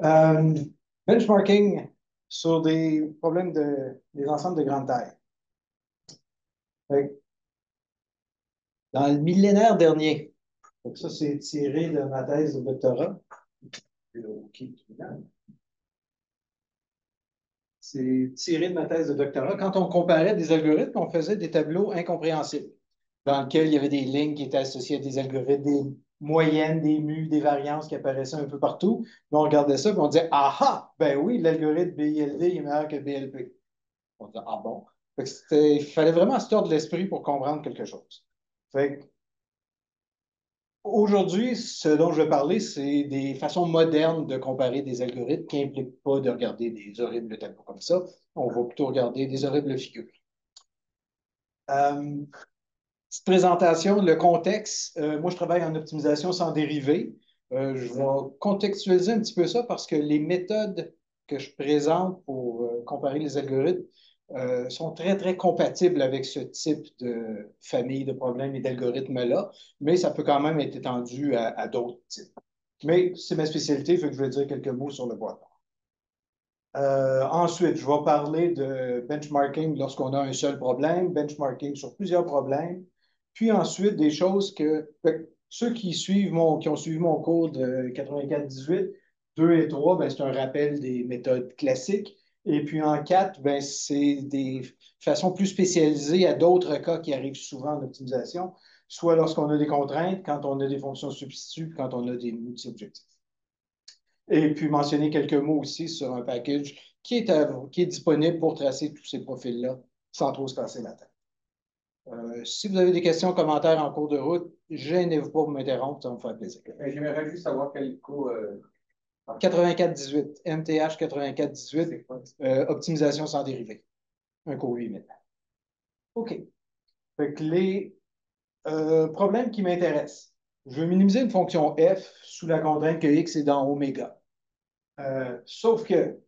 Euh, Benchmarking sur des problèmes des ensembles de grande taille. Fait que dans le millénaire dernier, donc ça c'est tiré de ma thèse de doctorat. C'est tiré de ma thèse de doctorat. Quand on comparait des algorithmes, on faisait des tableaux incompréhensibles, dans lesquels il y avait des lignes qui étaient associées à des algorithmes, des moyennes, des mues, des variances qui apparaissaient un peu partout. Puis on regardait ça, puis on disait, ah ah, ben oui, l'algorithme BILD est meilleur que BLP. On disait, ah bon. Fait que il fallait vraiment se tordre l'esprit pour comprendre quelque chose. Fait que aujourd'hui, ce dont je vais parler, c'est des façons modernes de comparer des algorithmes qui n'impliquent pas de regarder des horribles tableaux comme ça. On va plutôt regarder des horribles figures. Euh, Petite présentation, le contexte. Moi, je travaille en optimisation sans dérivés. Je vais contextualiser un petit peu ça parce que les méthodes que je présente pour comparer les algorithmes sont très, très compatibles avec ce type de famille de problèmes et d'algorithmes-là, mais ça peut quand même être étendu à d'autres types. Mais c'est ma spécialité, fait que je vais dire quelques mots sur le bois. Ensuite, je vais parler de benchmarking lorsqu'on a un seul problème, benchmarking sur plusieurs problèmes, puis ensuite des choses que ceux qui ont suivi mon cours de 84-18, 2 et 3, ben, c'est un rappel des méthodes classiques. Et puis en 4, ben, c'est des façons plus spécialisées à d'autres cas qui arrivent souvent en optimisation, soit lorsqu'on a des contraintes, quand on a des fonctions substituts, quand on a des multi-objectifs. Et puis mentionner quelques mots aussi sur un package qui est disponible pour tracer tous ces profils-là sans trop se casser la tête. Si vous avez des questions, commentaires en cours de route, gênez-vous pas pour m'interrompre, ça va me faire plaisir. J'aimerais juste savoir quel coût. 84-18, MTH 84-18, optimisation sans dérivés. Un cours 8000. OK. Fait que les problèmes qui m'intéressent. Je veux minimiser une fonction f sous la contrainte que x est dans oméga. Sauf que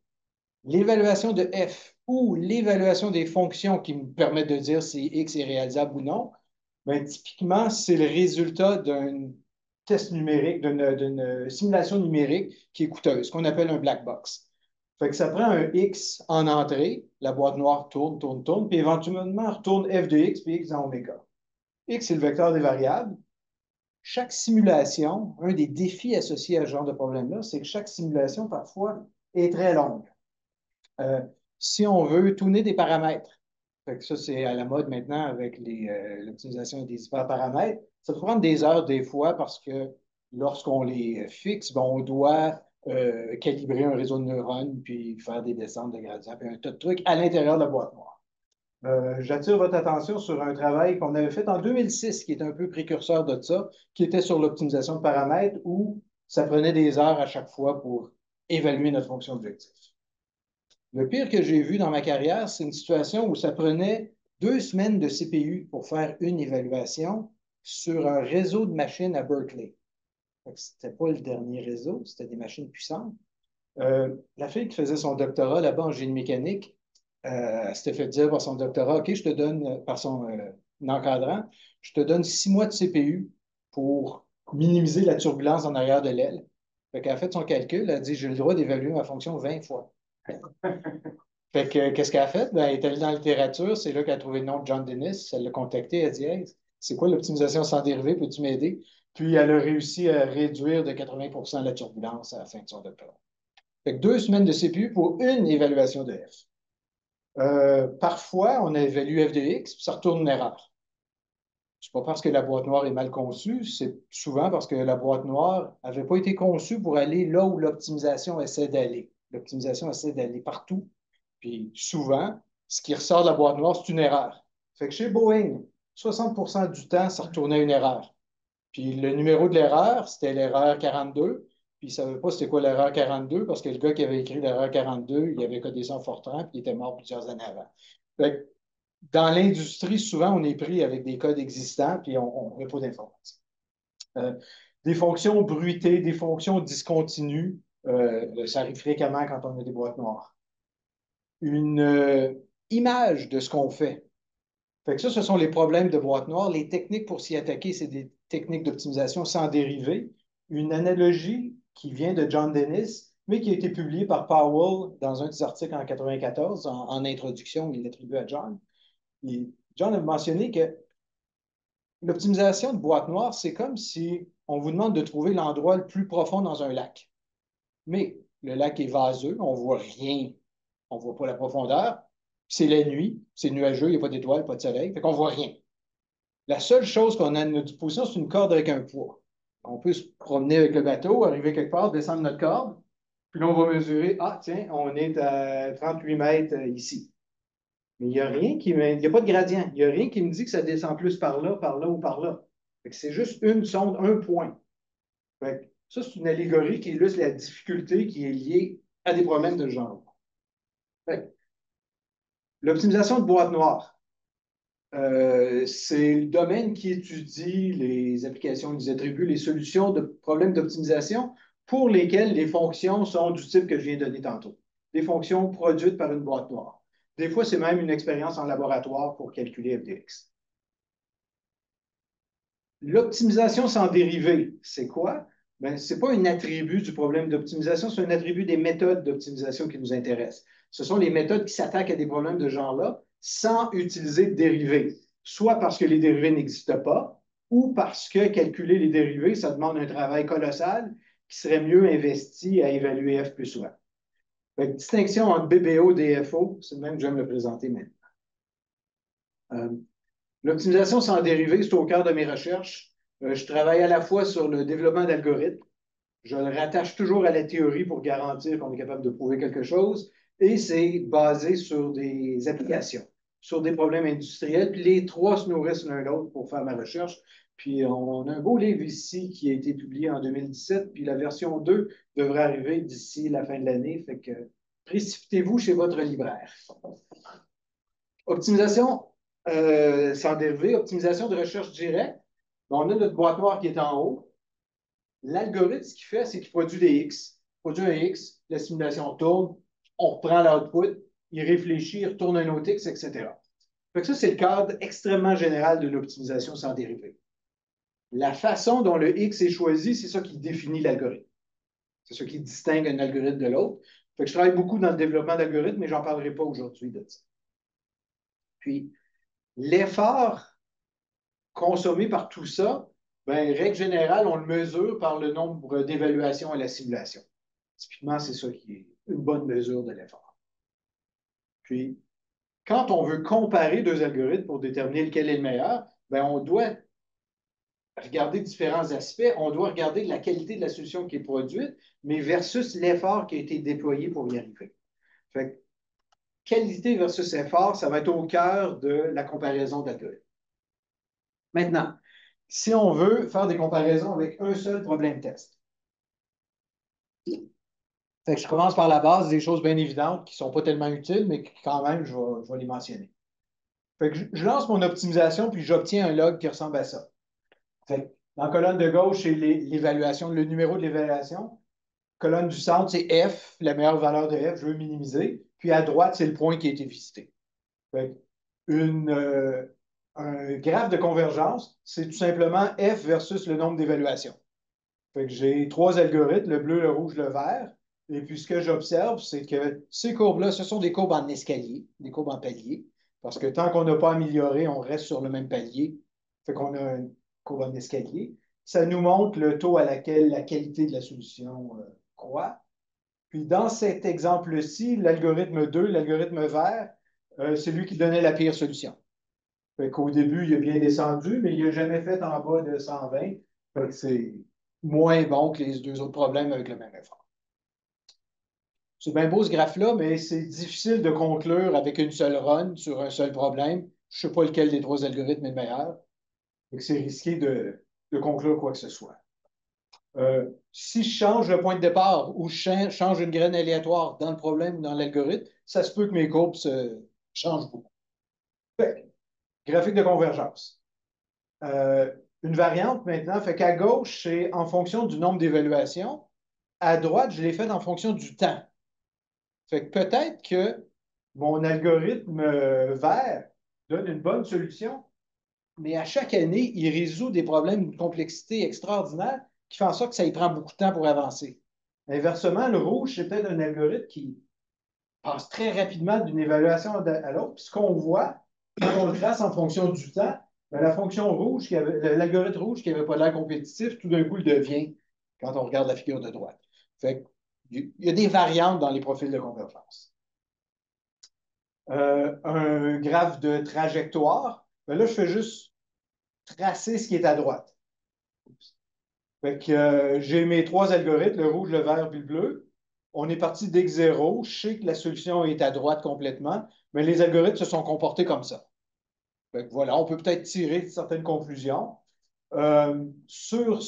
l'évaluation de f ou l'évaluation des fonctions qui me permettent de dire si x est réalisable ou non, ben, typiquement, c'est le résultat d'un test numérique, d'une simulation numérique qui est coûteuse, qu'on appelle un black box. Fait que ça prend un x en entrée, la boîte noire tourne, tourne, tourne, puis éventuellement retourne f de x, puis x dans oméga. X, c'est le vecteur des variables. Chaque simulation, un des défis associés à ce genre de problème-là, c'est que chaque simulation, parfois, est très longue. Euh, Si on veut tourner des paramètres, fait que ça, c'est à la mode maintenant avec l'utilisation des hyperparamètres, ça peut prendre des heures des fois parce que lorsqu'on les fixe, bon, on doit calibrer un réseau de neurones, puis faire des descentes de gradients, puis un tas de trucs à l'intérieur de la boîte noire. J'attire votre attention sur un travail qu'on avait fait en 2006, qui est un peu précurseur de ça, qui était sur l'optimisation de paramètres, où ça prenait des heures à chaque fois pour évaluer notre fonction objectif. Le pire que j'ai vu dans ma carrière, c'est une situation où ça prenait 2 semaines de CPU pour faire une évaluation sur un réseau de machines à Berkeley. Ce n'était pas le dernier réseau, c'était des machines puissantes. La fille qui faisait son doctorat là-bas en génie mécanique s'était fait dire par son doctorat, OK, je te donne, par son encadrant, je te donne 6 mois de CPU pour minimiser la turbulence en arrière de l'aile. Fait qu'elle a fait son calcul, elle a dit, j'ai le droit d'évaluer ma fonction 20 fois. Fait que, qu'est-ce qu'elle a fait? Ben, elle est allée dans la littérature, c'est là qu'elle a trouvé le nom de John Dennis, elle l'a contacté, elle a dit, hey, c'est quoi l'optimisation sans dérivée, peux-tu m'aider? Puis elle a réussi à réduire de 80 la turbulence à la fin de son doctorat. Fait que 2 semaines de CPU pour une évaluation de F. Parfois, on évalue f de x, puis ça retourne une erreur. C'est pas parce que la boîte noire est mal conçue, c'est souvent parce que la boîte noire n'avait pas été conçue pour aller là où l'optimisation essaie d'aller. L'optimisation essaie d'aller partout. Puis souvent, ce qui ressort de la boîte noire, c'est une erreur. Fait que chez Boeing, 60 du temps, ça retournait une erreur. Puis le numéro de l'erreur, c'était l'erreur 42. Puis il ne savait pas c'était quoi l'erreur 42 parce que le gars qui avait écrit l'erreur 42, il avait codé ça en Fortran puis il était mort plusieurs années avant. Fait que dans l'industrie, souvent, on est pris avec des codes existants puis on n'a pas d'informations. Euh, des fonctions bruitées, des fonctions discontinues, ça arrive fréquemment quand on a des boîtes noires. Une image de ce qu'on fait. Fait que ça, ce sont les problèmes de boîte noire. Les techniques pour s'y attaquer, c'est des techniques d'optimisation sans dérivés. Une analogie qui vient de John Dennis, mais qui a été publié par Powell dans un des articles en 1994, en introduction, il l'attribue à John. John a mentionné que l'optimisation de boîte noire, c'est comme si on vous demande de trouver l'endroit le plus profond dans un lac. Mais le lac est vaseux, on ne voit rien, on ne voit pas la profondeur. C'est la nuit, c'est nuageux, il n'y a pas d'étoiles, pas de soleil, fait qu'on ne voit rien. La seule chose qu'on a à notre disposition, c'est une corde avec un poids. On peut se promener avec le bateau, arriver quelque part, descendre notre corde, puis là, on va mesurer, ah, tiens, on est à 38 mètres ici. Mais il n'y a rien il n'y a pas de gradient. Il n'y a rien qui me dit que ça descend plus par là ou par là. C'est juste une sonde, un point. Ça, c'est une allégorie qui illustre la difficulté qui est liée à des problèmes de genre. L'optimisation de boîte noire. C'est le domaine qui étudie les applications, les attributs, les solutions de problèmes d'optimisation pour lesquels les fonctions sont du type que je viens de donner tantôt. Des fonctions produites par une boîte noire. Des fois, c'est même une expérience en laboratoire pour calculer FDX. L'optimisation sans dérivée, c'est quoi? Ben, ce n'est pas un attribut du problème d'optimisation, c'est un attribut des méthodes d'optimisation qui nous intéressent. Ce sont les méthodes qui s'attaquent à des problèmes de genre-là sans utiliser de dérivés, soit parce que les dérivés n'existent pas, ou parce que calculer les dérivés, ça demande un travail colossal qui serait mieux investi à évaluer F plus souvent. Distinction entre BBO et DFO, c'est le même que je vais me le présenter maintenant. L'optimisation sans dérivés, c'est au cœur de mes recherches. Je travaille à la fois sur le développement d'algorithmes. Je le rattache toujours à la théorie pour garantir qu'on est capable de prouver quelque chose. Et c'est basé sur des applications, sur des problèmes industriels. Puis les trois se nourrissent l'un l'autre pour faire ma recherche. Puis on a un beau livre ici qui a été publié en 2017. Puis la version 2 devrait arriver d'ici la fin de l'année. Fait que précipitez-vous chez votre libraire. Optimisation sans dérivé, optimisation de recherche directe. On a notre boîte noire qui est en haut. L'algorithme, ce qu'il fait, c'est qu'il produit des X. Il produit un X, la simulation tourne, on reprend l'output, il réfléchit, il retourne un autre X, etc. Fait que ça, c'est le cadre extrêmement général de l'optimisation sans dérivé. La façon dont le X est choisi, c'est ça qui définit l'algorithme. C'est ça qui distingue un algorithme de l'autre. Fait que je travaille beaucoup dans le développement d'algorithmes, mais je n'en parlerai pas aujourd'hui de ça. Puis, l'effort consommé par tout ça, ben, règle générale, on le mesure par le nombre d'évaluations à la simulation. Typiquement, c'est ça qui est une bonne mesure de l'effort. Puis, quand on veut comparer deux algorithmes pour déterminer lequel est le meilleur, ben, on doit regarder différents aspects. On doit regarder la qualité de la solution qui est produite, mais versus l'effort qui a été déployé pour y arriver. Fait que, qualité versus effort, ça va être au cœur de la comparaison d'algorithmes. Maintenant, si on veut faire des comparaisons avec un seul problème test. Fait que je commence par la base, des choses bien évidentes qui ne sont pas tellement utiles, mais quand même, je vais les mentionner. Fait que je lance mon optimisation, puis j'obtiens un log qui ressemble à ça. Fait que dans la colonne de gauche, c'est l'évaluation, le numéro de l'évaluation. Colonne du centre, c'est F, la meilleure valeur de F, je veux minimiser. Puis à droite, c'est le point qui a été visité. Fait que un graphe de convergence, c'est tout simplement F versus le nombre d'évaluations. Fait que j'ai trois algorithmes, le bleu, le rouge, le vert. Et puis, ce que j'observe, c'est que ces courbes-là, ce sont des courbes en escalier, des courbes en palier. Parce que tant qu'on n'a pas amélioré, on reste sur le même palier. Fait qu'on a une courbe en escalier. Ça nous montre le taux à laquelle la qualité de la solution croît. Puis, dans cet exemple-ci, l'algorithme 2, l'algorithme vert, c'est lui qui donnait la pire solution. Fait qu'au début, il a bien descendu, mais il n'a jamais fait en bas de 120. Fait que c'est moins bon que les deux autres problèmes avec le même effort. C'est bien beau ce graphe-là, mais c'est difficile de conclure avec une seule run sur un seul problème. Je ne sais pas lequel des trois algorithmes est le meilleur. C'est risqué de conclure quoi que ce soit. Si je change le point de départ ou je change une graine aléatoire dans le problème ou dans l'algorithme, ça se peut que mes courbes se changent beaucoup. Fait, graphique de convergence. Une variante maintenant, fait qu'à gauche, c'est en fonction du nombre d'évaluations. À droite, je l'ai fait en fonction du temps. Fait que peut-être que mon algorithme vert donne une bonne solution, mais à chaque année, il résout des problèmes d'une complexité extraordinaire qui fait en sorte que ça y prend beaucoup de temps pour avancer. Inversement, le rouge, c'est peut-être un algorithme qui passe très rapidement d'une évaluation à l'autre. Puis ce qu'on voit, quand on le trace en fonction du temps, ben, la fonction rouge, l'algorithme rouge qui n'avait pas l'air compétitif, tout d'un coup, le devient quand on regarde la figure de droite. Fait il y a des variantes dans les profils de convergence. Un graphe de trajectoire, ben là, je fais juste tracer ce qui est à droite. Fait que j'ai mes trois algorithmes, le rouge, le vert puis le bleu. On est parti d'x0. Je sais que la solution est à droite complètement, mais les algorithmes se sont comportés comme ça. Fait que voilà, on peut peut-être tirer certaines conclusions. Sur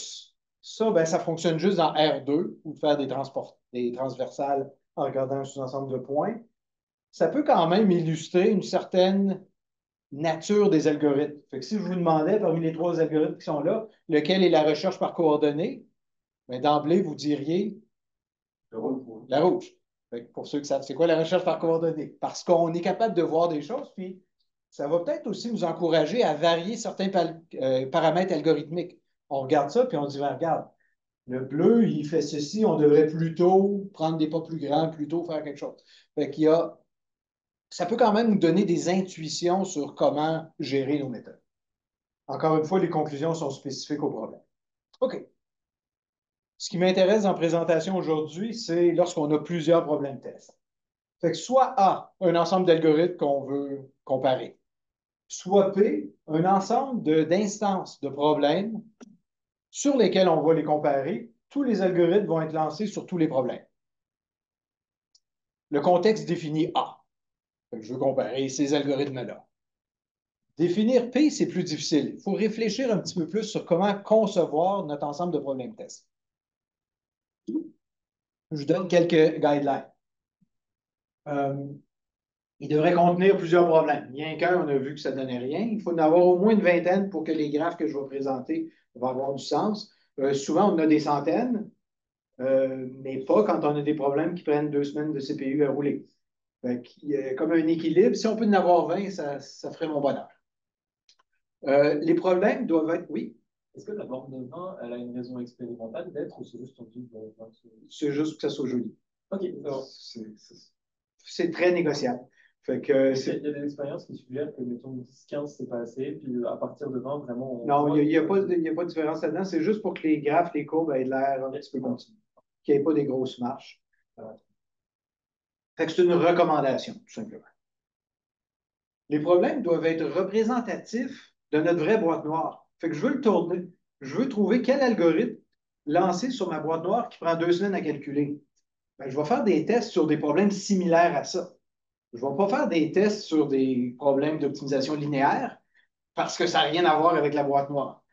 ça, ben, ça fonctionne juste dans R2 ou de faire des transversales en regardant un sous-ensemble de points. Ça peut quand même illustrer une certaine nature des algorithmes. Fait que si je vous demandais parmi les trois algorithmes qui sont là, lequel est la recherche par coordonnées, ben, d'emblée, vous diriez la rouge. Fait que pour ceux qui savent, c'est quoi la recherche par coordonnées? Parce qu'on est capable de voir des choses, puis ça va peut-être aussi nous encourager à varier certains paramètres algorithmiques. On regarde ça, puis on dit, ben, regarde, le bleu, il fait ceci, on devrait plutôt prendre des pas plus grands, plutôt faire quelque chose. Fait qu'il y a, ça peut quand même nous donner des intuitions sur comment gérer nos méthodes. Encore une fois, les conclusions sont spécifiques au problème. OK. Ce qui m'intéresse dans la présentation aujourd'hui, c'est lorsqu'on a plusieurs problèmes tests. Fait que soit A, un ensemble d'algorithmes qu'on veut comparer, soit P, un ensemble d'instances de problèmes sur lesquels on va les comparer. Tous les algorithmes vont être lancés sur tous les problèmes. Le contexte définit A. Fait que je veux comparer ces algorithmes-là. Définir P, c'est plus difficile. Il faut réfléchir un petit peu plus sur comment concevoir notre ensemble de problèmes tests. Je vous donne quelques guidelines. Il devrait contenir plusieurs problèmes. Rien qu'un, on a vu que ça ne donnait rien. Il faut en avoir au moins une vingtaine pour que les graphes que je vais présenter vont avoir du sens. Souvent, on a des centaines, mais pas quand on a des problèmes qui prennent 2 semaines de CPU à rouler. Il y a comme un équilibre. Si on peut en avoir 20, ça ferait mon bonheur. Les problèmes doivent être, oui. Est-ce que la borne de 20, elle a une raison expérimentale d'être ou c'est juste un truc de... C'est juste que ça soit joli. Ok, c'est très négociable. Fait que il y a des expériences qui suggèrent que, mettons, 10-15, c'est pas assez, puis à partir de 20, vraiment... Non, il n'y a, pas de différence là-dedans. C'est juste pour que les graphes, les courbes aient l'air un petit peu continu. Qu'il n'y ait pas des grosses marches. Fait que c'est une recommandation, tout simplement. Les problèmes doivent être représentatifs de notre vraie boîte noire. Fait que je veux le tourner. Je veux trouver quel algorithme lancer sur ma boîte noire qui prend 2 semaines à calculer. Ben, je vais faire des tests sur des problèmes similaires à ça. Je ne vais pas faire des tests sur des problèmes d'optimisation linéaire parce que ça n'a rien à voir avec la boîte noire.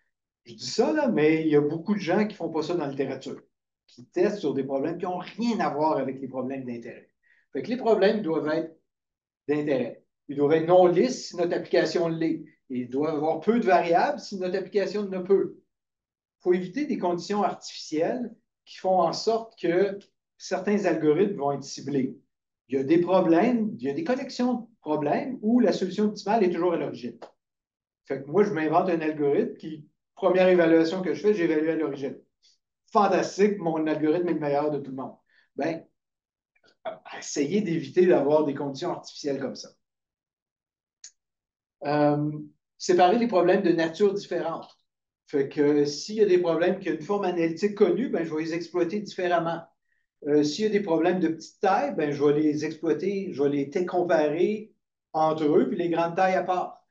Je dis ça, là, mais il y a beaucoup de gens qui ne font pas ça dans la littérature, qui testent sur des problèmes qui n'ont rien à voir avec les problèmes d'intérêt. Fait que les problèmes doivent être d'intérêt. Ils doivent être non lisses si notre application l'est. Ils doivent avoir peu de variables si notre application ne peut. Il faut éviter des conditions artificielles qui font en sorte que certains algorithmes vont être ciblés. Il y a des problèmes, il y a des connexions de problèmes où la solution optimale est toujours à l'origine. Fait que moi, je m'invente un algorithme qui, première évaluation que je fais, j'évalue à l'origine. Fantastique, mon algorithme est le meilleur de tout le monde. Bien, essayez d'éviter d'avoir des conditions artificielles comme ça. Séparer les problèmes de nature différente. Fait que s'il y a des problèmes qui ont une forme analytique connue, ben, je vais les exploiter différemment. S'il y a des problèmes de petite taille, ben, je vais les exploiter, je vais les comparer entre eux, puis les grandes tailles à part.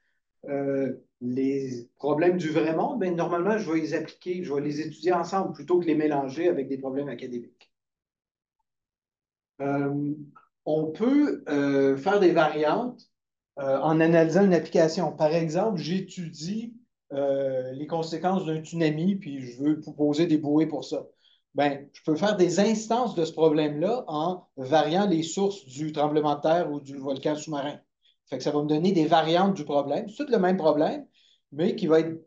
Les problèmes du vrai monde, ben, normalement, je vais les appliquer, je vais les étudier ensemble plutôt que les mélanger avec des problèmes académiques. Euh, on peut faire des variantes en analysant une application. Par exemple, j'étudie les conséquences d'un tsunami, puis je veux proposer des bouées pour ça. Ben, je peux faire des instances de ce problème-là en variant les sources du tremblement de terre ou du volcan sous-marin. Fait que ça va me donner des variantes du problème. C'est tout le même problème, mais qui va être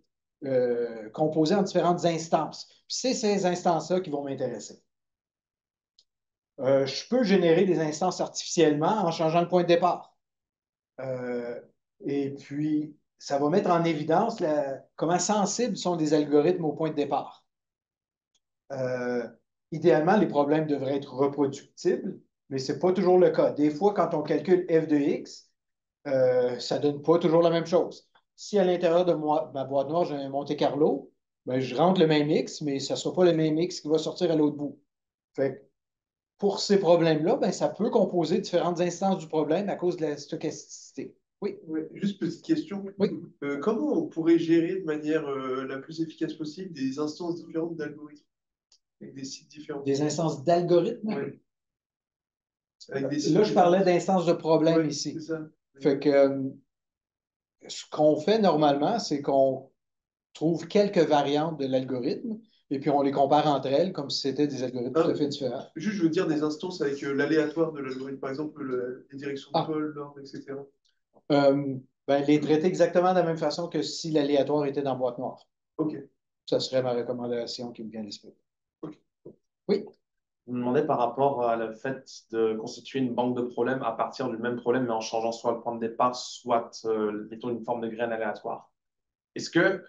composé en différentes instances. Puis c'est ces instances-là qui vont m'intéresser. Je peux générer des instances artificiellement en changeant le point de départ. Euh, et puis, ça va mettre en évidence comment sensibles sont les algorithmes au point de départ. Euh, idéalement, les problèmes devraient être reproductibles, mais ce n'est pas toujours le cas. Des fois, quand on calcule f de x, ça ne donne pas toujours la même chose. Si à l'intérieur de ma boîte noire, j'ai un Monte-Carlo, ben, je rentre le même x, mais ce ne sera pas le même x qui va sortir à l'autre bout. Fait que pour ces problèmes-là, ben, ça peut composer différentes instances du problème à cause de la stochasticité. Oui, Ouais, juste petite question. oui. Comment on pourrait gérer de manière la plus efficace possible des instances différentes d'algorithmes avec des sites différents? Des instances d'algorithmes. Ouais. Avec des sites Là, je parlais différents. d'instances de problème Ouais, ici. c'est ça. Fait que ce qu'on fait normalement, c'est qu'on trouve quelques variantes de l'algorithme et puis on les compare entre elles comme si c'était des algorithmes tout à fait différents. Juste, je veux dire des instances avec l'aléatoire de l'algorithme, par exemple les directions de Ah, pôle, normes, etc. ben, les traiter exactement de la même façon que si l'aléatoire était dans boîte noire. Ok. Ça serait ma recommandation qui me vient à l'esprit. Ok. Oui, Je me demandais par rapport à le fait de constituer une banque de problèmes à partir du même problème, mais en changeant soit le point de départ, soit, mettons, une forme de graine aléatoire. Est-ce que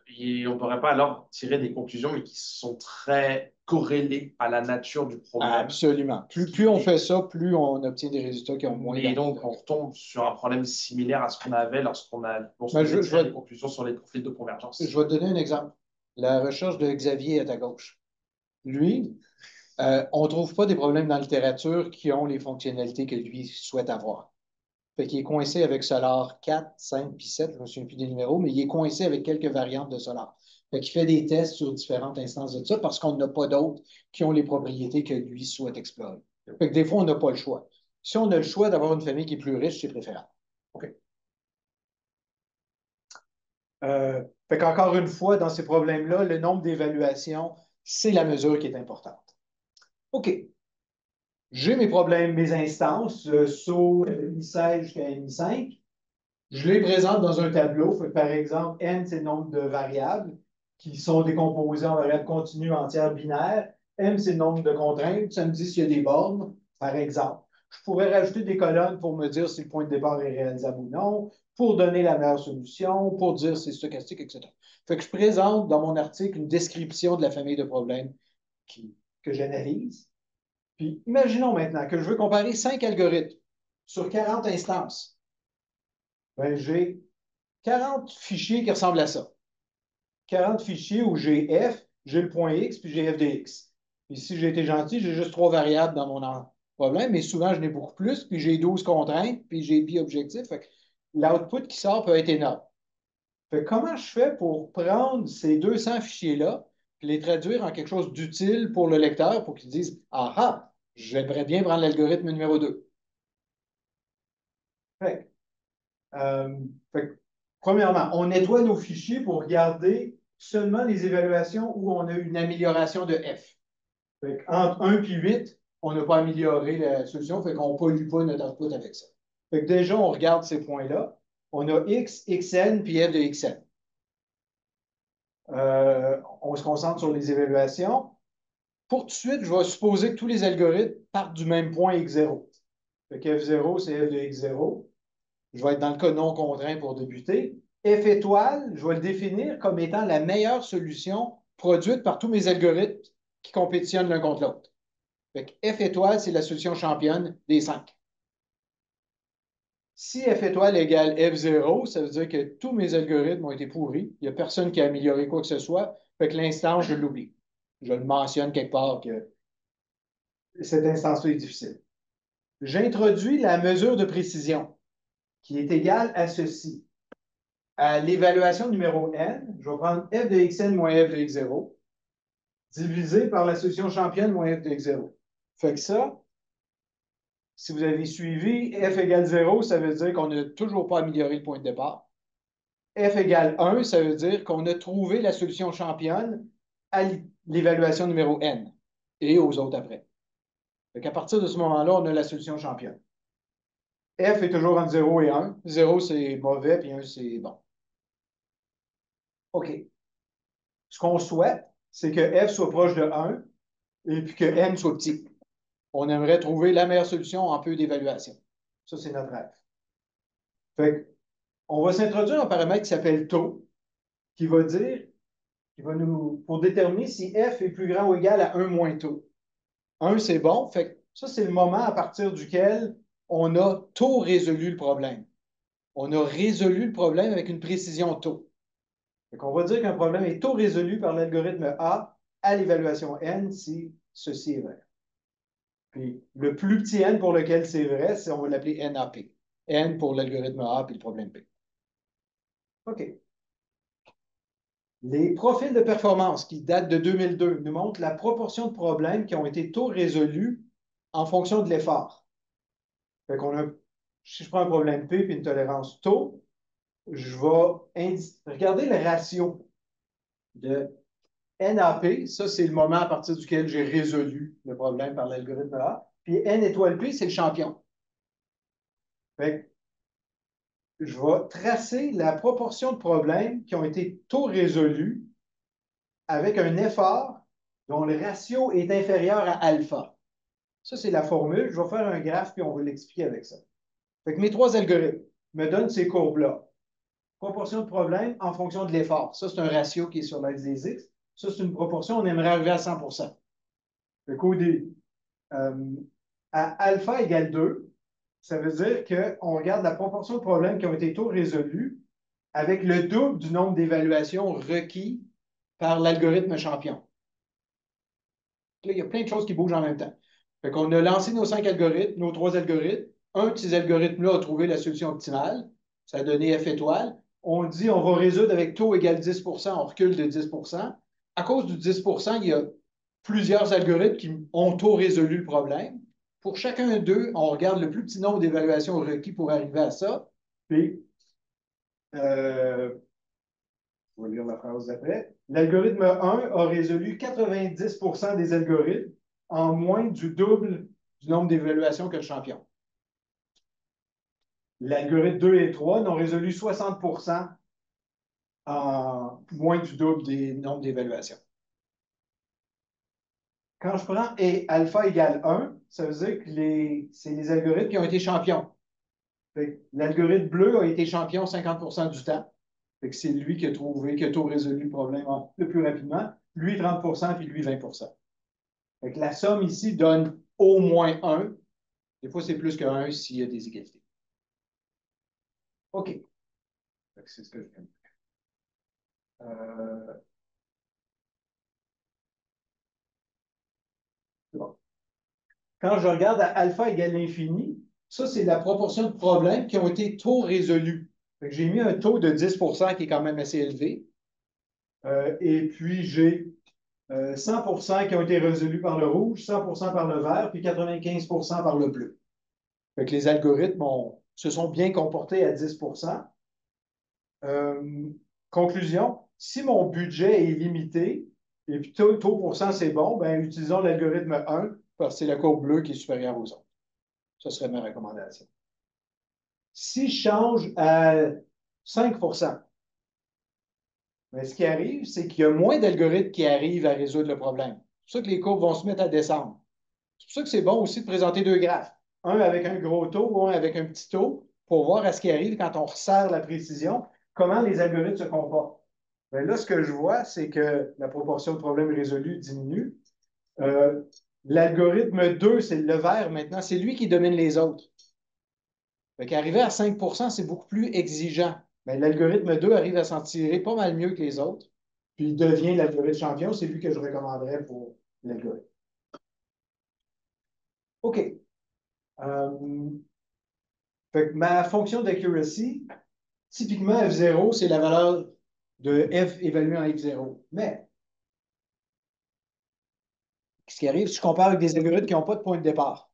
on ne pourrait pas alors tirer des conclusions, mais qui sont très corrélées à la nature du problème? absolument. Plus on fait ça, plus on obtient des résultats qui ont moins Mais donc, d'intérêt. on retombe sur un problème similaire à ce qu'on avait lorsqu'on Ben, devait tirer des conclusions sur les profils de convergence. je vais te donner un exemple. La recherche de Xavier est à gauche. Lui, on ne trouve pas des problèmes dans la littérature qui ont les fonctionnalités que lui souhaite avoir. Fait qu'il est coincé avec Solar 4, 5 puis 7, je ne me souviens plus des numéros, mais il est coincé avec quelques variantes de Solar. Fait qu'il fait des tests sur différentes instances de ça parce qu'on n'a pas d'autres qui ont les propriétés que lui souhaite explorer. Fait que des fois, on n'a pas le choix. Si on a le choix d'avoir une famille qui est plus riche, c'est préférable. OK. Fait qu'encore une fois, dans ces problèmes-là, le nombre d'évaluations, c'est la mesure qui est importante. OK. J'ai mes problèmes, mes instances, saut MI16 jusqu'à MI5. Je les présente dans un tableau. Fait que, par exemple, N, c'est le nombre de variables qui sont décomposées en variables continues entières binaires. M, c'est le nombre de contraintes. Ça me dit s'il y a des bornes, par exemple. Je pourrais rajouter des colonnes pour me dire si le point de départ est réalisable ou non, pour donner la meilleure solution, pour dire si c'est stochastique, etc. Fait que je présente dans mon article une description de la famille de problèmes que j'analyse. Puis imaginons maintenant que je veux comparer 5 algorithmes sur 40 instances. Ben, j'ai 40 fichiers qui ressemblent à ça. 40 fichiers où j'ai F, j'ai le point X, puis j'ai f de X. Puis si j'ai été gentil, j'ai juste 3 variables dans mon problème, mais souvent, je n'ai beaucoup plus, puis j'ai 12 contraintes, puis j'ai pi objectif. L'output qui sort peut être énorme. Fait que comment je fais pour prendre ces 200 fichiers-là, puis les traduire en quelque chose d'utile pour le lecteur, pour qu'il dise, ah ah, j'aimerais bien prendre l'algorithme numéro 2. Fait, euh, fait premièrement, on nettoie nos fichiers pour regarder seulement les évaluations où on a une amélioration de F. Fait entre 1 et 8, on n'a pas amélioré la solution, fait qu'on ne pollue pas notre output avec ça. Fait que déjà, on regarde ces points-là. On a X, XN, puis F de XN. On se concentre sur les évaluations. Pour tout de suite, je vais supposer que tous les algorithmes partent du même point X0. Fait que F0, c'est F de X0. Je vais être dans le cas non contraint pour débuter. F étoile, je vais le définir comme étant la meilleure solution produite par tous mes algorithmes qui compétitionnent l'un contre l'autre. F étoile, c'est la solution championne des 5. Si F étoile égale F0, ça veut dire que tous mes algorithmes ont été pourris. Il n'y a personne qui a amélioré quoi que ce soit. Fait que l'instance, je l'oublie. Je le mentionne quelque part que cette instance-là est difficile. J'introduis la mesure de précision qui est égale à ceci. À l'évaluation numéro n, je vais prendre f de xn moins f de x0 divisé par la solution championne moins f de x0. Fait que ça, si vous avez suivi, f égale 0, ça veut dire qu'on n'a toujours pas amélioré le point de départ. F égale 1, ça veut dire qu'on a trouvé la solution championne à l'évaluation numéro n et aux autres après. Fait qu'à partir de ce moment-là, on a la solution championne. F est toujours entre 0 et 1. 0, c'est mauvais, puis 1, c'est bon. OK. Ce qu'on souhaite, c'est que F soit proche de 1 et puis que N soit petit. On aimerait trouver la meilleure solution en peu d'évaluation. Ça, c'est notre rêve. Fait on va s'introduire un paramètre qui s'appelle taux, qui va dire, pour déterminer si F est plus grand ou égal à 1 moins taux. 1, c'est bon. Fait que ça, c'est le moment à partir duquel on a tôt résolu le problème. On a résolu le problème avec une précision tôt. Fait qu'on va dire qu'un problème est tôt résolu par l'algorithme A à l'évaluation n si ceci est vrai. Puis le plus petit n pour lequel c'est vrai, on va l'appeler NAP. N pour l'algorithme A puis le problème P. OK. Les profils de performance qui datent de 2002 nous montrent la proportion de problèmes qui ont été tôt résolus en fonction de l'effort. Fait qu'on a, si je prends un problème P et une tolérance taux, je vais regarder le ratio de NAP. Ça, c'est le moment à partir duquel j'ai résolu le problème par l'algorithme A. Puis N étoile P, c'est le champion. Fait que je vais tracer la proportion de problèmes qui ont été tôt résolus avec un effort dont le ratio est inférieur à alpha. Ça, c'est la formule. Je vais faire un graphe, puis on va l'expliquer avec ça. Fait que mes trois algorithmes me donnent ces courbes-là. Proportion de problèmes en fonction de l'effort. Ça, c'est un ratio qui est sur l'axe des X. Ça, c'est une proportion, on aimerait arriver à 100%. Fait qu'au à alpha égale 2, ça veut dire qu'on regarde la proportion de problèmes qui ont été tôt résolus avec le double du nombre d'évaluations requis par l'algorithme champion. Là, il y a plein de choses qui bougent en même temps. Fait qu'on a lancé nos 5 algorithmes, nos 3 algorithmes. Un de ces algorithmes-là a trouvé la solution optimale. Ça a donné F étoile. On dit on va résoudre avec taux égal 10 on recule de 10 À cause du 10 il y a plusieurs algorithmes qui ont tôt résolu le problème. Pour chacun d'eux, on regarde le plus petit nombre d'évaluations requis pour arriver à ça. Puis, je vais lire la phrase d'après. L'algorithme 1 a résolu 90 des algorithmes en moins du double du nombre d'évaluations que le champion. L'algorithme 2 et 3 n'ont résolu 60 en moins du double des nombres d'évaluations. Quand je prends et alpha égale 1, ça veut dire que c'est les algorithmes qui ont été champions. L'algorithme bleu a été champion 50 du temps. C'est lui qui a trouvé, qui a tout résolu le problème le plus rapidement. Lui, 30 puis lui, 20 Fait que la somme ici donne au moins 1. Des fois, c'est plus que 1 s'il y a des égalités. OK. C'est ce que je viens de faire. Bon. Quand je regarde à alpha égale l'infini, ça, c'est la proportion de problèmes qui ont été tôt résolus. J'ai mis un taux de 10 qui est quand même assez élevé. Et puis, j'ai 100 qui ont été résolus par le rouge, 100 par le vert, puis 95 par le bleu. Fait que les algorithmes se sont bien comportés à 10 conclusion, si mon budget est limité, et puis taux pourcent c'est bon, ben, utilisons l'algorithme 1 parce que c'est la courbe bleue qui est supérieure aux autres. Ça serait ma recommandation. Si je change à 5 ben, ce qui arrive, c'est qu'il y a moins d'algorithmes qui arrivent à résoudre le problème. C'est pour ça que les courbes vont se mettre à descendre. C'est pour ça que c'est bon aussi de présenter deux graphes. Un avec un gros taux, un avec un petit taux, pour voir à ce qui arrive quand on resserre la précision, comment les algorithmes se comportent. Bien, là, ce que je vois, c'est que la proportion de problèmes résolus diminue. L'algorithme 2, c'est le vert maintenant, c'est lui qui domine les autres. Qu'arriver à 5 c'est beaucoup plus exigeant. Mais l'algorithme 2 arrive à s'en tirer pas mal mieux que les autres. Puis il devient l'algorithme champion, c'est lui que je recommanderais pour l'algorithme. OK. Fait que ma fonction d'accuracy, typiquement F0, c'est la valeur de F évaluée en F0. Mais, ce qui arrive, si je compare avec des algorithmes qui n'ont pas de point de départ.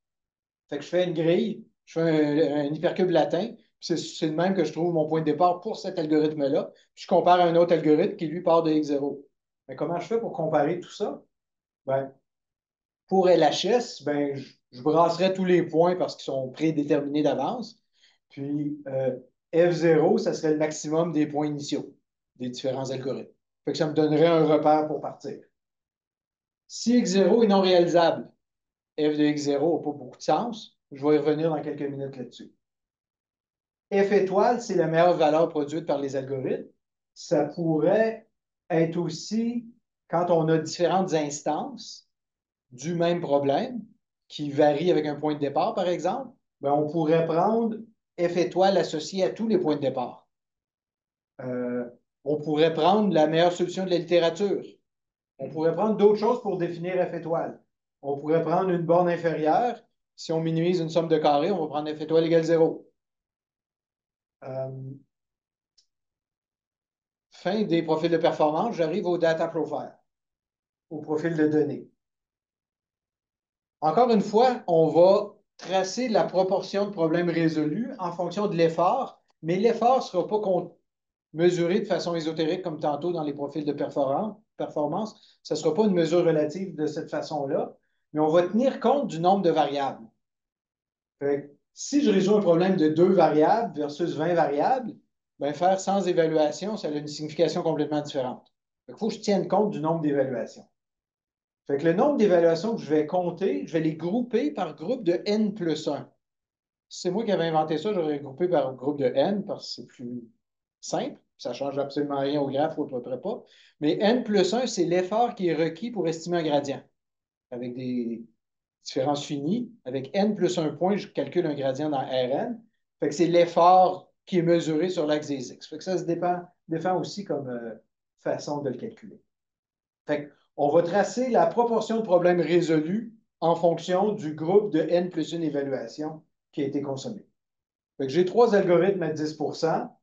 Fait que je fais une grille, je fais un hypercube latin, c'est le même que je trouve mon point de départ pour cet algorithme-là. Puis je compare à un autre algorithme qui, lui, part de X0. Mais comment je fais pour comparer tout ça? Ben, pour LHS, ben, je brasserai tous les points parce qu'ils sont prédéterminés d'avance. Puis F0, ça serait le maximum des points initiaux des différents algorithmes. Fait que ça me donnerait un repère pour partir. Si X0 est non réalisable, F de X0 n'a pas beaucoup de sens. Je vais y revenir dans quelques minutes là-dessus. F étoile, c'est la meilleure valeur produite par les algorithmes. Ça pourrait être aussi quand on a différentes instances du même problème, qui varie avec un point de départ, par exemple, ben, on pourrait prendre F étoile associé à tous les points de départ. On pourrait prendre la meilleure solution de la littérature. On pourrait prendre d'autres choses pour définir F étoile. On pourrait prendre une borne inférieure. Si on minimise une somme de carrés, on va prendre F étoile égale 0. Fin des profils de performance, j'arrive au data profile, au profil de données. Encore une fois, on va tracer la proportion de problèmes résolus en fonction de l'effort, mais l'effort ne sera pas mesuré de façon ésotérique comme tantôt dans les profils de performance. Ce ne sera pas une mesure relative de cette façon-là, mais on va tenir compte du nombre de variables. Si je résous un problème de 2 variables versus 20 variables, ben faire sans évaluation, ça a une signification complètement différente. Il faut que je tienne compte du nombre d'évaluations. Le nombre d'évaluations que je vais compter, je vais les grouper par groupe de n plus 1. Si c'est moi qui avais inventé ça, j'aurais groupé par groupe de n parce que c'est plus simple. Ça ne change absolument rien au graphe ou à peu près pas. Mais n plus 1, c'est l'effort qui est requis pour estimer un gradient. Avec des différences finies. Avec n plus 1 point, je calcule un gradient dans Rn. C'est l'effort qui est mesuré sur l'axe des x. Ça se défend aussi comme façon de le calculer. On va tracer la proportion de problèmes résolus en fonction du groupe de n plus 1 évaluation qui a été consommé. J'ai 3 algorithmes à 10 %.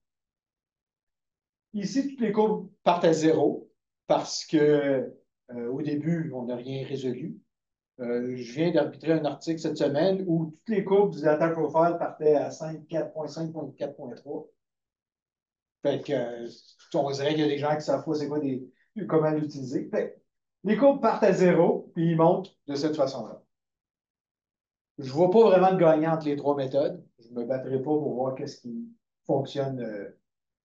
Ici, toutes les courbes partent à 0 parce que au début, on n'a rien résolu. Je viens d'arbitrer un article cette semaine où toutes les courbes du data profile partaient à 5, 4.5, 4.3. On dirait qu'il y a des gens qui ne savent pas c'est quoi comment l'utiliser. Les courbes partent à 0 puis ils montent de cette façon-là. Je ne vois pas vraiment de gagnant entre les 3 méthodes. Je ne me battrai pas pour voir qu'est-ce qui fonctionne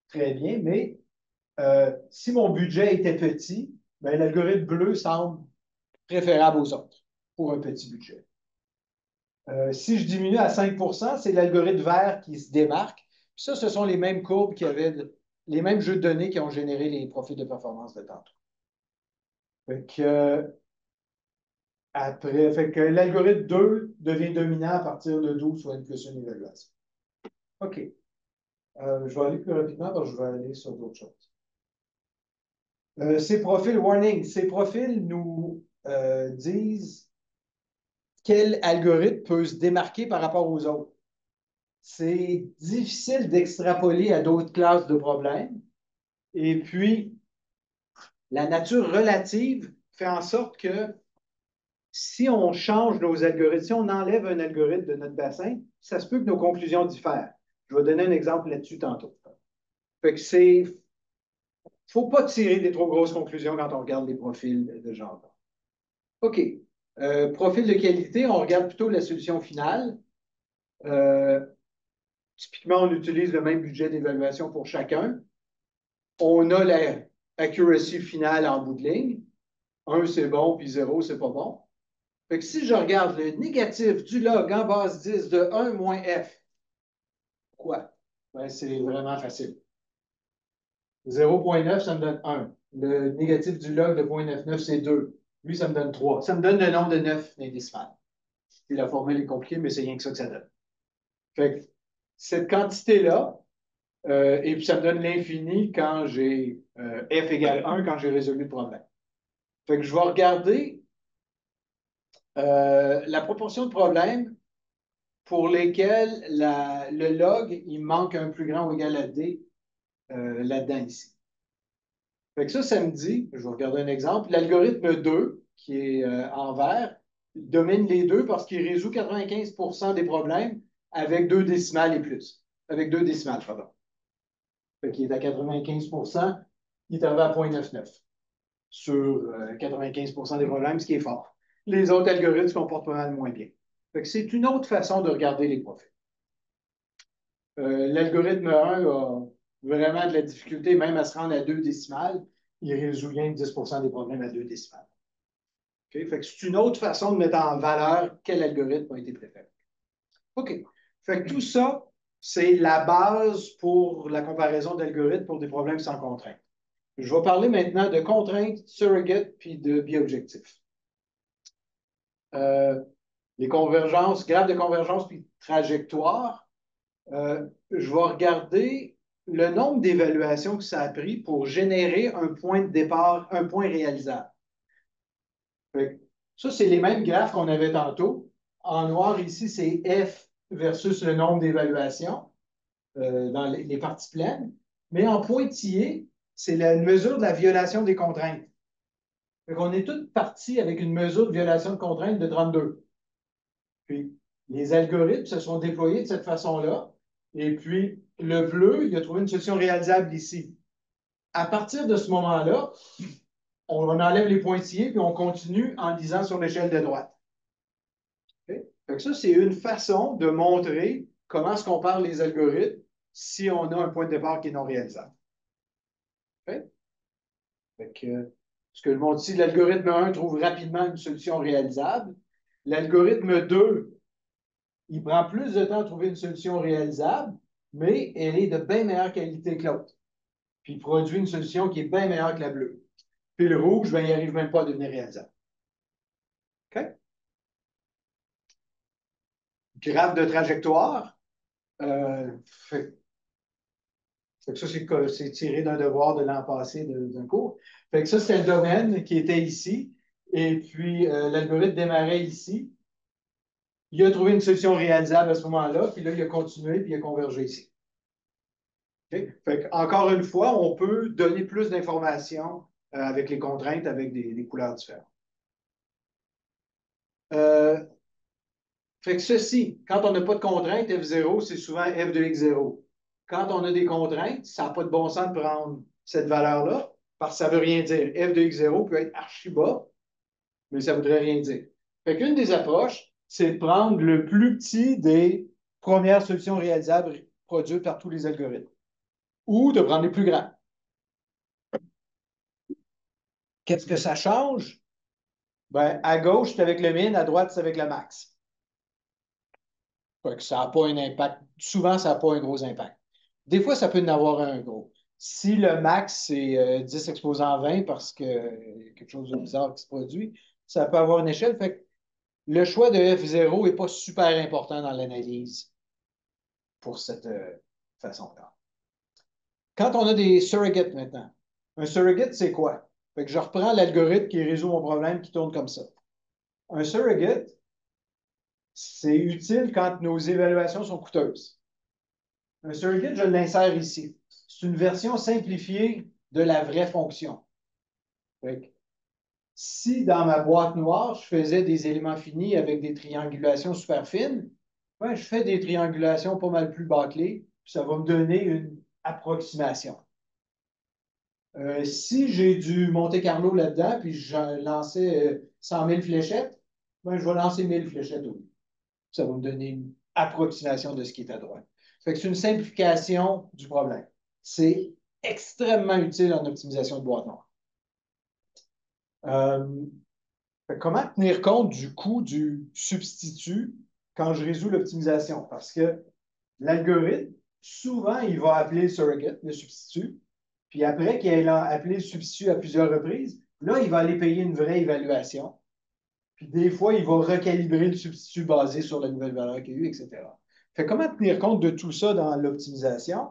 très bien, mais si mon budget était petit, ben, l'algorithme bleu semble préférable aux autres pour un petit budget. Si je diminue à 5 %, c'est l'algorithme vert qui se démarque. Puis ça, ce sont les mêmes courbes qui avaient les mêmes jeux de données qui ont généré les profils de performance de tantôt. L'algorithme 2 devient dominant à partir de 12 ou n plus 1 évaluation. OK. Je vais aller plus rapidement parce que je vais aller sur d'autres choses. Ces profils, warning, ces profils nous disent quel algorithme peut se démarquer par rapport aux autres. C'est difficile d'extrapoler à d'autres classes de problèmes. Et puis, la nature relative fait en sorte que si on change nos algorithmes, si on enlève un algorithme de notre bassin, ça se peut que nos conclusions diffèrent. Je vais donner un exemple là-dessus tantôt. Il ne faut pas tirer des trop grosses conclusions quand on regarde les profils de genre. OK. Profil de qualité, on regarde plutôt la solution finale. Typiquement, on utilise le même budget d'évaluation pour chacun. On a la accuracy finale en bout de ligne. 1, c'est bon, puis 0, c'est pas bon. Si je regarde le négatif du log en base 10 de 1 moins f, quoi? Ben, c'est vraiment facile. 0,9, ça me donne 1. Le négatif du log de 0,99, c'est 2. Lui, ça me donne 3. Ça me donne le nombre de 9 dans les décimales. Et la formule est compliquée, mais c'est rien que ça que ça donne. Cette quantité-là, et puis ça me donne l'infini quand j'ai f égale 1 quand j'ai résolu le problème. Je vais regarder la proportion de problèmes pour lesquels le log, il manque un plus grand ou égal à d là-dedans ici. Ça me dit, je vais regarder un exemple, l'algorithme 2, qui est en vert, domine les deux parce qu'il résout 95 % des problèmes avec 2 décimales et plus. Avec 2 décimales, pardon. Il est à 95 %, il est arrivé à 0,99 sur 95 % des problèmes, ce qui est fort. Les autres algorithmes se comportent pas mal moins bien. C'est une autre façon de regarder les profils. L'algorithme 1 a vraiment de la difficulté, même à se rendre à 2 décimales. Il résout bien 10 % des problèmes à 2 décimales. C'est une autre façon de mettre en valeur quel algorithme a été préféré. OK. Tout ça, c'est la base pour la comparaison d'algorithmes pour des problèmes sans contraintes. Je vais parler maintenant de contraintes, surrogates, puis de biobjectifs. les convergences, graphe de convergence puis trajectoire, je vais regarder le nombre d'évaluations que ça a pris pour générer un point de départ, un point réalisable. Fait que ça, c'est les mêmes graphes qu'on avait tantôt. En noir, ici, c'est F versus le nombre d'évaluations dans les parties pleines. Mais en pointillé, c'est la mesure de la violation des contraintes. Fait qu'on est toutes partis avec une mesure de violation de contrainte de 32. Puis, les algorithmes se sont déployés de cette façon-là. Et puis, le bleu, il a trouvé une solution réalisable ici. À partir de ce moment-là, on enlève les pointillés, puis on continue en lisant sur l'échelle de droite. Okay? Fait que ça, c'est une façon de montrer comment se comparent les algorithmes si on a un point de départ qui est non réalisable. Okay? Fait que, ce que je montre ici, l'algorithme 1 trouve rapidement une solution réalisable. L'algorithme 2, il prend plus de temps à trouver une solution réalisable, mais elle est de bien meilleure qualité que l'autre. Puis il produit une solution qui est bien meilleure que la bleue. Puis le rouge, ben, il n'arrive même pas à devenir réalisable. OK? Graphe de trajectoire. Fait que ça, c'est tiré d'un devoir de l'an passé d'un cours. Fait que ça, c'était le domaine qui était ici. Et puis, l'algorithme démarrait ici. Il a trouvé une solution réalisable à ce moment-là, puis là, il a continué, puis il a convergé ici. Okay? Fait que, encore une fois, on peut donner plus d'informations avec les contraintes, avec des couleurs différentes. Fait que ceci, quand on n'a pas de contraintes, F0, c'est souvent F de X0. Quand on a des contraintes, ça n'a pas de bon sens de prendre cette valeur-là, parce que ça ne veut rien dire. F de X0 peut être archi bas, mais ça ne voudrait rien dire. Fait qu'une des approches, c'est de prendre le plus petit des premières solutions réalisables produites par tous les algorithmes, ou de prendre les plus grands. Qu'est-ce que ça change? Ben, à gauche, c'est avec le min, à droite, c'est avec le max. Fait que ça n'a pas un impact. Souvent, ça n'a pas un gros impact. Des fois, ça peut en avoir un gros. Si le max, c'est 10 exposant 20 parce que quelque chose de bizarre qui se produit, ça peut avoir une échelle. Fait que le choix de F0 n'est pas super important dans l'analyse pour cette façon-là. Quand on a des surrogates maintenant, un surrogate, c'est quoi? Fait que je reprends l'algorithme qui résout mon problème qui tourne comme ça. Un surrogate, c'est utile quand nos évaluations sont coûteuses. Un surrogate, je l'insère ici. C'est une version simplifiée de la vraie fonction. Fait que, si dans ma boîte noire, je faisais des éléments finis avec des triangulations super fines, ben, je fais des triangulations pas mal plus bâclées, puis ça va me donner une approximation. Si j'ai du Monte Carlo là-dedans, puis je lançais 100 000 fléchettes, ben, je vais lancer 1000 fléchettes au lieu. Ça va me donner une approximation de ce qui est à droite. Fait que c'est une simplification du problème. C'est extrêmement utile en optimisation de boîte noire. Comment tenir compte du coût du substitut quand je résous l'optimisation? Parce que l'algorithme, souvent, il va appeler le surrogate, le substitut, puis après qu'il ait appelé le substitut à plusieurs reprises, là, il va aller payer une vraie évaluation. Puis des fois, il va recalibrer le substitut basé sur la nouvelle valeur qu'il y a eu, etc. Fait comment tenir compte de tout ça dans l'optimisation?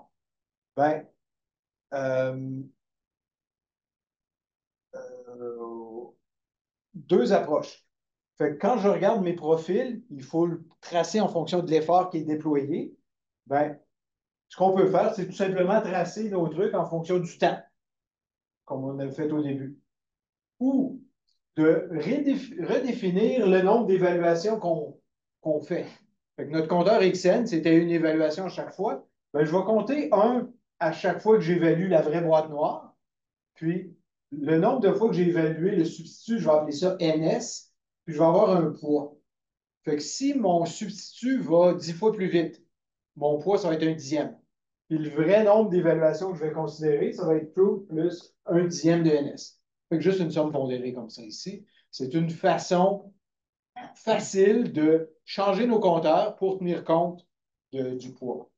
Ben, deux approches. Fait que quand je regarde mes profils, il faut le tracer en fonction de l'effort qui est déployé. Ben, ce qu'on peut faire, c'est tout simplement tracer nos trucs en fonction du temps, comme on a fait au début. Ou de redéfinir le nombre d'évaluations qu'on fait. Fait que notre compteur XN, c'était une évaluation à chaque fois. Ben, je vais compter un à chaque fois que j'évalue la vraie boîte noire. Puis, le nombre de fois que j'ai évalué le substitut, je vais appeler ça NS, puis je vais avoir un poids. Fait que si mon substitut va 10 fois plus vite, mon poids, ça va être un dixième. Puis le vrai nombre d'évaluations que je vais considérer, ça va être true plus un dixième de NS. Fait que juste une somme pondérée comme ça ici. C'est une façon facile de changer nos compteurs pour tenir compte du poids.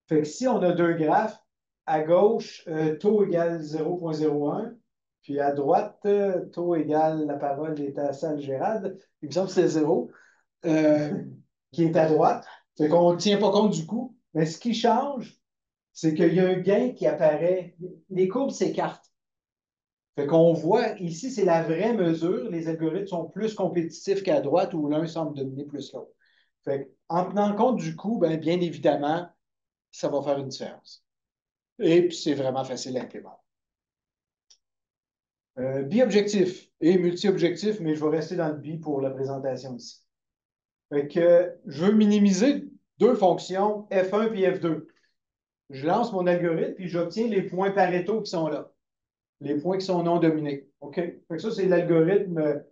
Fait que si on a deux graphes, à gauche, taux égale 0,01, Puis à droite, taux égal, la parole est à Salle Gérald. Il me semble que c'est 0, qui est à droite. Fait qu'on ne tient pas compte du coût. Mais ce qui change, c'est qu'il y a un gain qui apparaît. Les courbes s'écartent. Fait qu'on voit, ici, c'est la vraie mesure. Les algorithmes sont plus compétitifs qu'à droite où l'un semble dominer plus l'autre. Fait en tenant compte du coût, bien évidemment, ça va faire une différence. Et puis, c'est vraiment facile à implémenter. Bi-objectif et multi-objectif, mais je vais rester dans le bi pour la présentation ici. Fait que je veux minimiser deux fonctions, F1 et F2. Je lance mon algorithme puis j'obtiens les points Pareto qui sont là, les points qui sont non dominés. OK? Fait que ça, c'est l'algorithme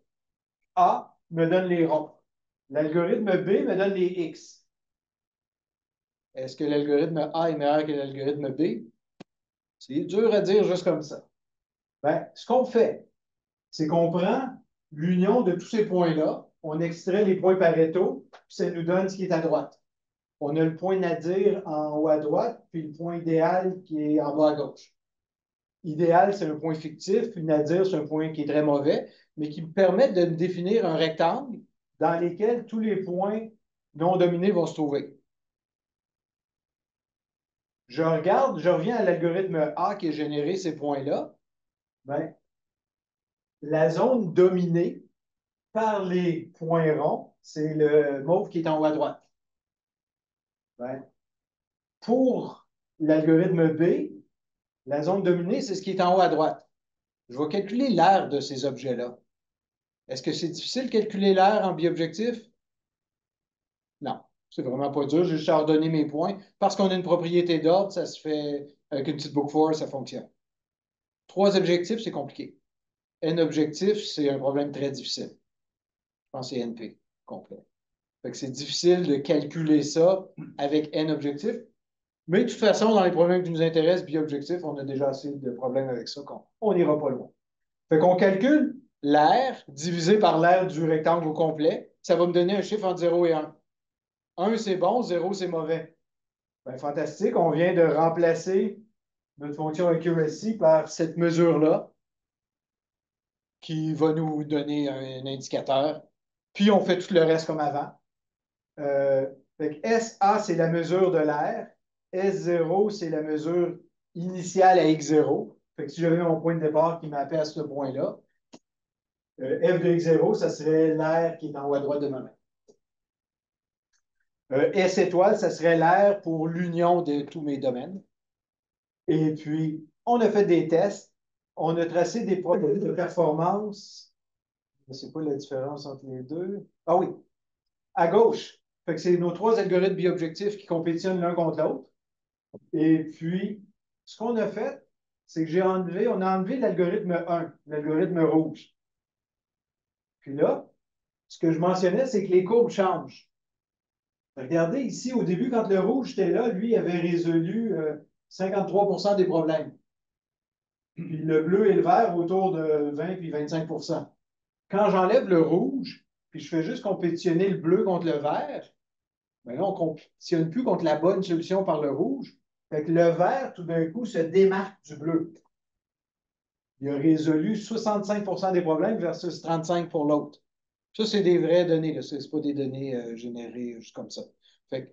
A me donne les ronds. L'algorithme B me donne les X. Est-ce que l'algorithme A est meilleur que l'algorithme B? C'est dur à dire juste comme ça. Ce qu'on fait, c'est qu'on prend l'union de tous ces points-là, on extrait les points Pareto, puis ça nous donne ce qui est à droite. On a le point nadir en haut à droite, puis le point idéal qui est en bas à gauche. Idéal, c'est un point fictif, puis nadir, c'est un point qui est très mauvais, mais qui me permet de définir un rectangle dans lequel tous les points non dominés vont se trouver. Je regarde, je reviens à l'algorithme A qui a généré ces points-là. La zone dominée par les points ronds, c'est le mauve qui est en haut à droite. Pour l'algorithme B, la zone dominée, c'est ce qui est en haut à droite. Je vais calculer l'aire de ces objets-là. Est-ce que c'est difficile de calculer l'aire en biobjectif? Non, c'est vraiment pas dur. J'ai juste à ordonner mes points. Parce qu'on a une propriété d'ordre, ça se fait avec une petite book for, ça fonctionne. 3 objectifs, c'est compliqué. N objectifs, c'est un problème très difficile. Je pense que c'est NP complet. Fait que c'est difficile de calculer ça avec N objectifs. Mais de toute façon, dans les problèmes qui nous intéressent, bi-objectif, on a déjà assez de problèmes avec ça qu'on n'ira pas loin. Fait qu'on calcule l'aire divisé par l'aire du rectangle au complet. Ça va me donner un chiffre entre 0 et 1. 1, c'est bon, 0, c'est mauvais. Fantastique, on vient de remplacer notre fonction accuracy par cette mesure-là qui va nous donner un indicateur. Puis on fait tout le reste comme avant. Fait que SA, c'est la mesure de l'aire. S0, c'est la mesure initiale à X0. Fait que si j'avais mon point de départ qui m'appelle à ce point-là, F de X0, ça serait l'aire qui est en haut à droite de ma main. S étoile, ça serait l'aire pour l'union de tous mes domaines. Et puis, on a fait des tests. On a tracé des produits de performance. Je ne sais pas la différence entre les deux. Ah oui, à gauche. Fait que c'est nos 3 algorithmes biobjectifs qui compétitionnent l'un contre l'autre. Et puis, ce qu'on a fait, c'est que on a enlevé l'algorithme 1, l'algorithme rouge. Puis là, ce que je mentionnais, c'est que les courbes changent. Regardez ici, au début, quand le rouge était là, lui avait résolu 53% des problèmes. Puis le bleu et le vert autour de 20 puis 25%. Quand j'enlève le rouge, puis je fais juste compétitionner le bleu contre le vert, là, on ne compétitionne plus contre la bonne solution par le rouge. Fait que le vert, tout d'un coup, se démarque du bleu. Il a résolu 65% des problèmes versus 35% pour l'autre. Ça, c'est des vraies données. Ce n'est pas des données générées juste comme ça. Fait que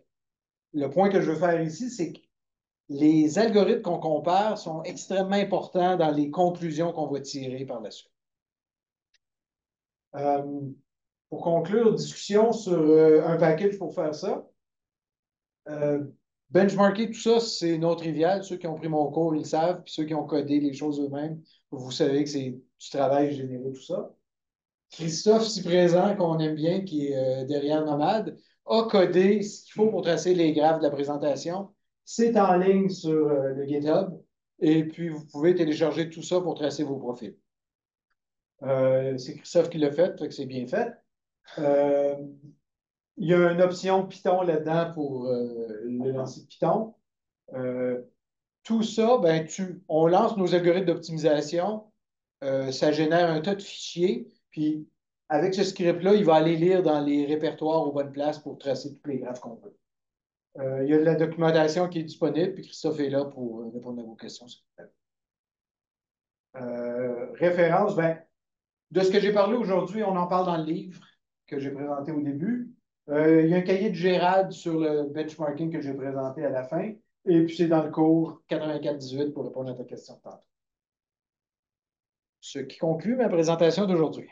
le point que je veux faire ici, c'est que les algorithmes qu'on compare sont extrêmement importants dans les conclusions qu'on va tirer par la suite. Pour conclure, discussion sur un package pour faire ça. Benchmarker, tout ça, c'est non trivial. Ceux qui ont pris mon cours, ils le savent. Puis ceux qui ont codé les choses eux-mêmes, vous savez que c'est du travail généré, tout ça. Christophe, si présent, qu'on aime bien, qui est derrière Nomade, a codé ce qu'il faut pour tracer les graphes de la présentation. C'est en ligne sur le GitHub. Et puis, vous pouvez télécharger tout ça pour tracer vos profils. C'est Christophe qui l'a fait, fait que c'est bien fait. Il y a une option Python là-dedans pour le lancer de Python. Tout ça, on lance nos algorithmes d'optimisation, ça génère un tas de fichiers, puis avec ce script-là, il va aller lire dans les répertoires aux bonnes places pour tracer tous les graphes qu'on veut. Il y a de la documentation qui est disponible, puis Christophe est là pour répondre à vos questions. Référence, ben, de ce que j'ai parlé aujourd'hui, on en parle dans le livre que j'ai présenté au début. Il y a un cahier de Gérald sur le benchmarking que j'ai présenté à la fin. Et puis, c'est dans le cours 84-18 pour répondre à ta question de tantôt. Ce qui conclut ma présentation d'aujourd'hui.